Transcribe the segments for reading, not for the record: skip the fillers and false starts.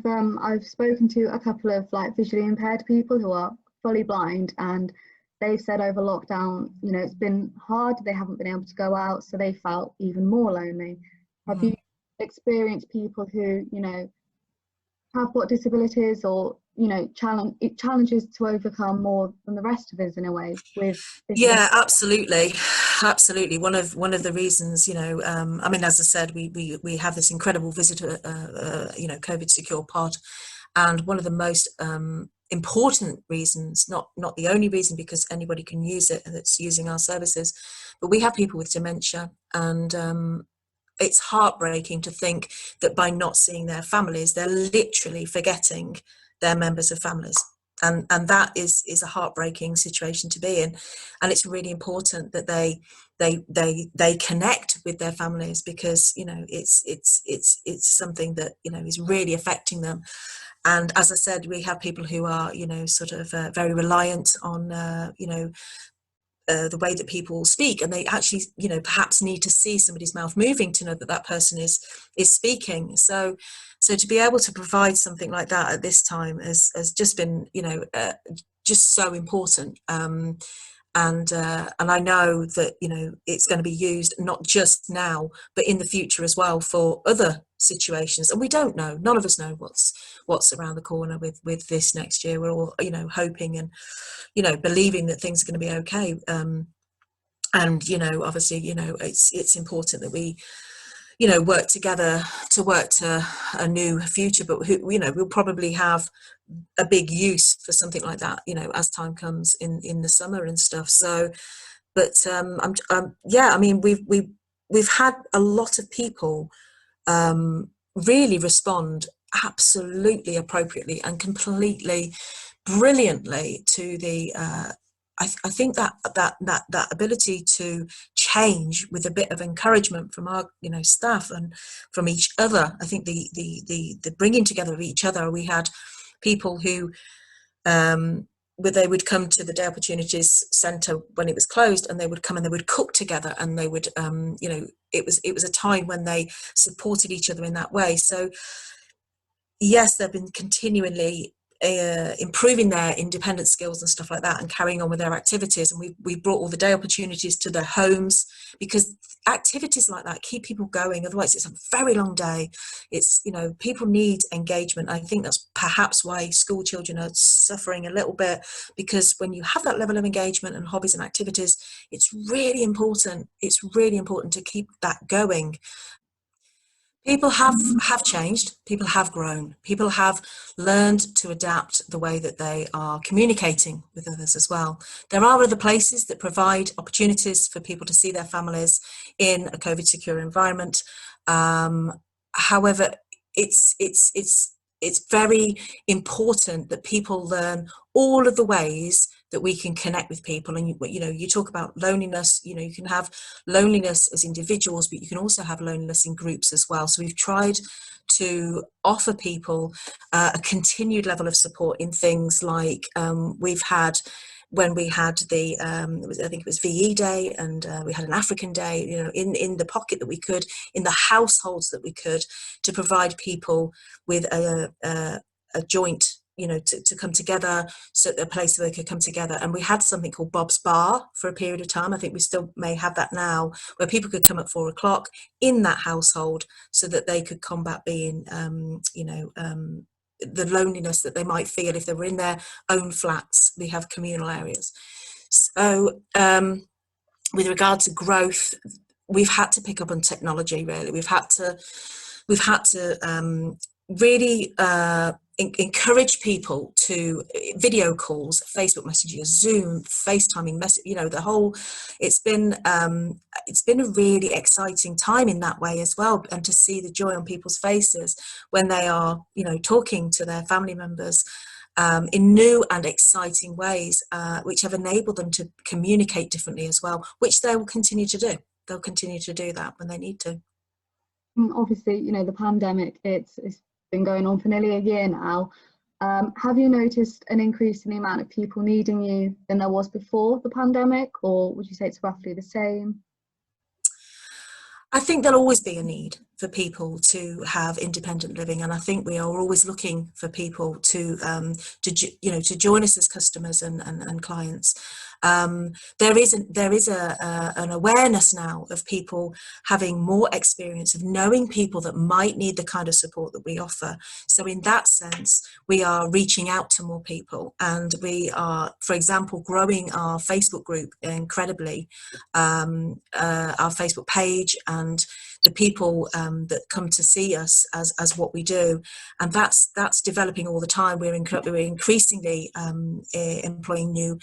I've spoken to a couple of like visually impaired people who are fully blind, and they've said over lockdown, you know, it's been hard. They haven't been able to go out, so they felt even more lonely. Have you experienced people who, you know, have got disabilities or, you know, challenges to overcome more than the rest of us in a way with this? Yeah, absolutely. One of the reasons, you know, I mean, as I said, we have this incredible visitor, you know, COVID secure pod, and one of the most important reasons, not the only reason, because anybody can use it that's using our services, but we have people with dementia, and it's heartbreaking to think that by not seeing their families, they're literally forgetting their members of families. And that is a heartbreaking situation to be in, and it's really important that they connect with their families, because you know it's something that, you know, is really affecting them. And as I said, we have people who are, you know, sort of very reliant on you know, the way that people speak, and they actually, you know, perhaps need to see somebody's mouth moving to know that that person is speaking. So to be able to provide something like that at this time has just been, you know, just so important. And I know that, you know, it's going to be used not just now but in the future as well for other situations, and we don't know, none of us know what's around the corner with this next year. We're all, you know, hoping and, you know, believing that things are going to be okay. And you know, obviously, you know, it's important that we, you know, work together to work to a new future, but who, you know, we'll probably have a big use for something like that, you know, as time comes in the summer and stuff. So but yeah, I mean, we've had a lot of people really respond absolutely appropriately and completely brilliantly to the I think that ability to change with a bit of encouragement from our, you know, staff and from each other. I think the bringing together of each other. We had people who where they would come to the Day Opportunities Centre when it was closed, and they would come and they would cook together, and they would you know, it was a time when they supported each other in that way. So yes, they've been continually improving their independent skills and stuff like that, and carrying on with their activities. And we brought all the Day Opportunities to their homes, because activities like that keep people going. Otherwise, it's a very long day. It's, you know, people need engagement. I think that's perhaps why school children are suffering a little bit, because when you have that level of engagement and hobbies and activities, it's really important. It's really important to keep that going. People have changed, people have grown, people have learned to adapt the way that they are communicating with others as well. There are other places that provide opportunities for people to see their families in a COVID secure environment. However, it's very important that people learn all of the ways that we can connect with people. And you know, you talk about loneliness, you know, you can have loneliness as individuals, but you can also have loneliness in groups as well. So we've tried to offer people a continued level of support in things like we've had, when we had the I think it was VE Day, and we had an African Day, you know, in the pocket that we could, in the households that we could, to provide people with a joint, you know, to come together, so a place where they could come together. And we had something called Bob's Bar for a period of time. I think we still may have that now, where people could come at 4 o'clock in that household, so that they could combat being, you know, the loneliness that they might feel if they were in their own flats. We have communal areas. So with regard to growth, we've had to pick up on technology. Really, we've had to really encourage people to video calls, Facebook messages, Zoom, FaceTiming, you know, the whole. It's been a really exciting time in that way as well, and to see the joy on people's faces when they are, you know, talking to their family members in new and exciting ways, which have enabled them to communicate differently as well, which they will continue to do. They'll continue to do that when they need to. Obviously, you know, the pandemic, it's been going on for nearly a year now. Have you noticed an increase in the amount of people needing you than there was before the pandemic, or would you say it's roughly the same? I think there'll always be a need for people to have independent living, and I think we are always looking for people to join us as customers and clients. There is an awareness now of people having more experience of knowing people that might need the kind of support that we offer. So in that sense, we are reaching out to more people, and we are, for example, growing our Facebook group incredibly, our Facebook page, and the people that come to see us as what we do, and that's developing all the time. We're increasingly employing new,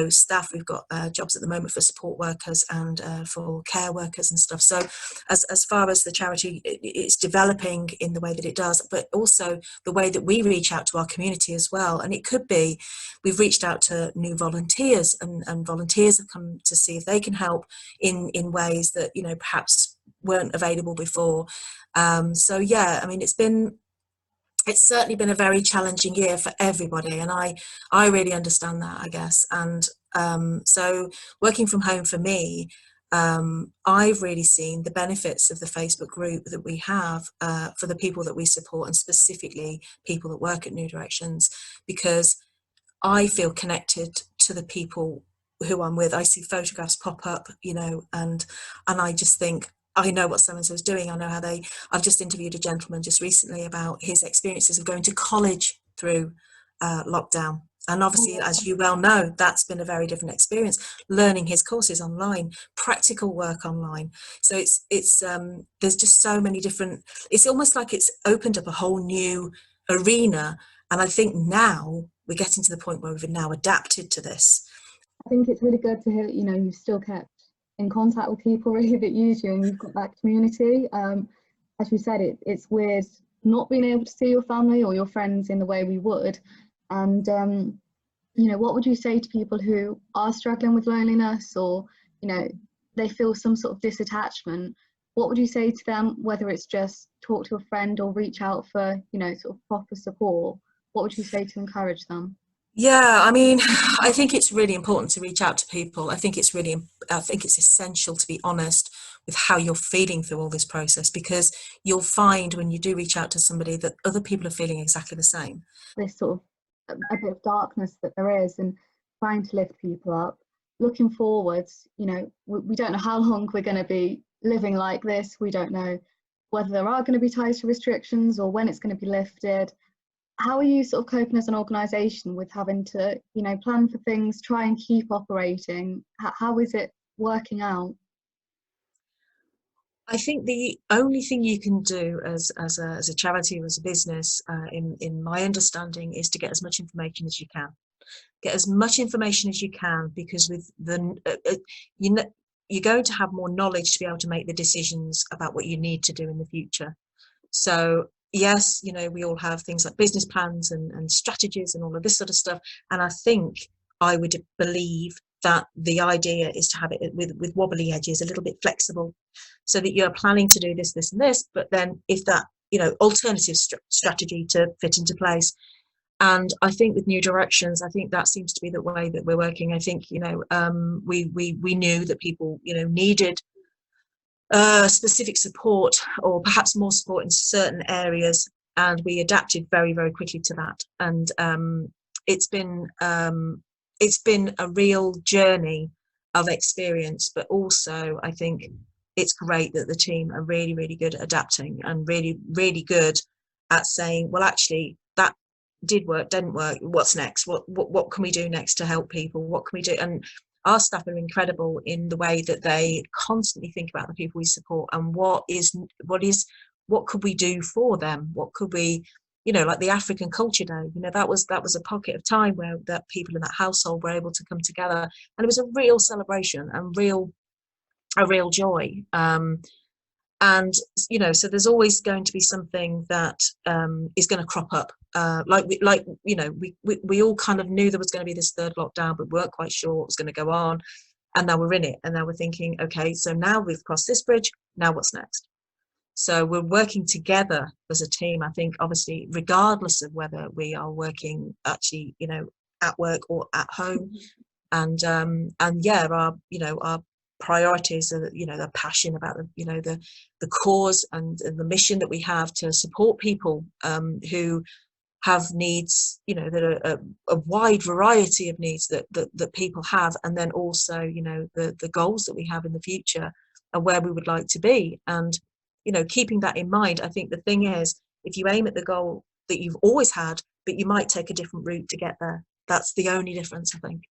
staff. We've got jobs at the moment for support workers and for care workers and stuff. So as far as the charity, it's developing in the way that it does, but also the way that we reach out to our community as well. And it could be we've reached out to new volunteers, and volunteers have come to see if they can help in ways that perhaps weren't available before. So yeah, I mean, it's certainly been a very challenging year for everybody, and I really understand that, I guess. And so working from home for me, I've really seen the benefits of the Facebook group that we have for the people that we support, and specifically people that work at New Directions, because I feel connected to the people who I'm with. I see photographs pop up, and I just think, I know what so and so is doing. I know how I've just interviewed a gentleman just recently about his experiences of going to college through lockdown. And obviously, as you well know, that's been a very different experience, learning his courses online, practical work online. So it's there's just so many different, it's almost like it's opened up a whole new arena. And I think now we're getting to the point where we've now adapted to this. I think it's really good to hear that, you've still kept in contact with people really that use you, and you've got that community. As you said, it's weird not being able to see your family or your friends in the way we would. And what would you say to people who are struggling with loneliness, or they feel some sort of disattachment? What would you say to them, whether it's just talk to a friend or reach out for sort of proper support? What would you say to encourage them? Yeah, I mean, I think it's really important to reach out to people. I think it's essential to be honest with how you're feeling through all this process, because you'll find when you do reach out to somebody that other people are feeling exactly the same. This sort of a bit of darkness that there is, and trying to lift people up. Looking forwards, we don't know how long we're going to be living like this. We don't know whether there are going to be tighter restrictions or when it's going to be lifted. How are you sort of coping as an organisation with having to, plan for things, try and keep operating? How is it working out? I think the only thing you can do as a charity or as a business, in my understanding, is to get as much information as you can. Get as much information as you can, because with you're going to have more knowledge to be able to make the decisions about what you need to do in the future. So yes, we all have things like business plans and strategies and all of this sort of stuff. And I would believe that the idea is to have it with wobbly edges, a little bit flexible, so that you're planning to do this, this and this, but then if that, alternative strategy to fit into place. And I think with New Directions, I think that seems to be the way that we're working. I think, we knew that people, needed specific support, or perhaps more support in certain areas, and we adapted very, very quickly to that. And it's been a real journey of experience, but also I think it's great that the team are really, really good at adapting, and really, really good at saying, well, actually that did work, didn't work, what's next, what can we do next to help people, what can we do? And our staff are incredible in the way that they constantly think about the people we support, and what could we do for them, what could we, like the African Culture Day, that was a pocket of time where that people in that household were able to come together, and it was a real celebration and a real joy. And so there's always going to be something that is going to crop up, we all kind of knew there was going to be this third lockdown, but weren't quite sure what was going to go on, and now we're in it, and now we're thinking, okay, so now we've crossed this bridge, now what's next? So we're working together as a team. I think obviously regardless of whether we are working actually at work or at home, and yeah, our priorities, you know, the passion about the, you know, the cause and the mission that we have to support people who have needs, you know, that are a wide variety of needs that people have, and then also, you know, the goals that we have in the future and where we would like to be. And, you know, keeping that in mind, I think the thing is, if you aim at the goal that you've always had, but you might take a different route to get there, that's the only difference, I think.